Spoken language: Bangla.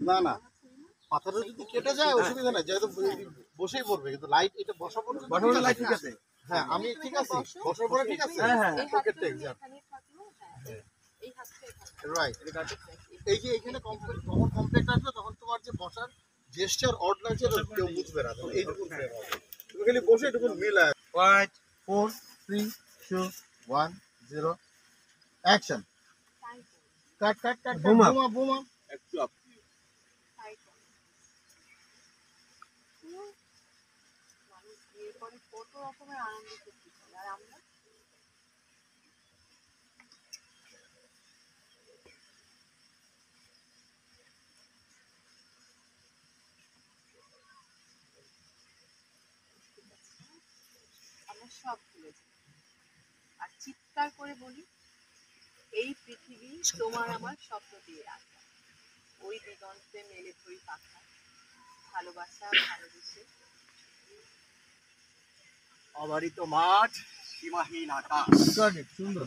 না না, পাথরটা যদি কেটে যায় অসুবিধা নাই, যেহেতু বসেই পড়বে, কিন্তু লাইট এটা বসা পড়বে, বসার লাইট ঠিক আছে। হ্যাঁ আমি ঠিক আছে, বসার পরে ঠিক আছে, হ্যাঁ। রাইট। এই যে এখানে কমন কমপ্লেক্ট আসবে, তখন তোমার যে বসার জেস্টার অড লাগছে কেউ বুঝবে না, তখন এইটুকু ফ্রেম হবে, তুমি খালি বসে এটুকু মিলায়। 4 3 2 1 0 অ্যাকশন। কাট কাট কাট, বোমা বোমা। একটু আপ। মানুষ বিয়ের পরে কত রকমের আনন্দ করতে পারে, আর আমরা আমরা সব ভুলে যাই আর চিৎকার করে বলি, এই পৃথিবী তোমার আমার স্বপ্ন দিয়ে রাখা, ওই দিগন্তে মেলে ধরি পাখা, ভালোবাসা ভালোবেসে। অবারিত মাঠ, সীমাহীন আকাশ। সুন্দর।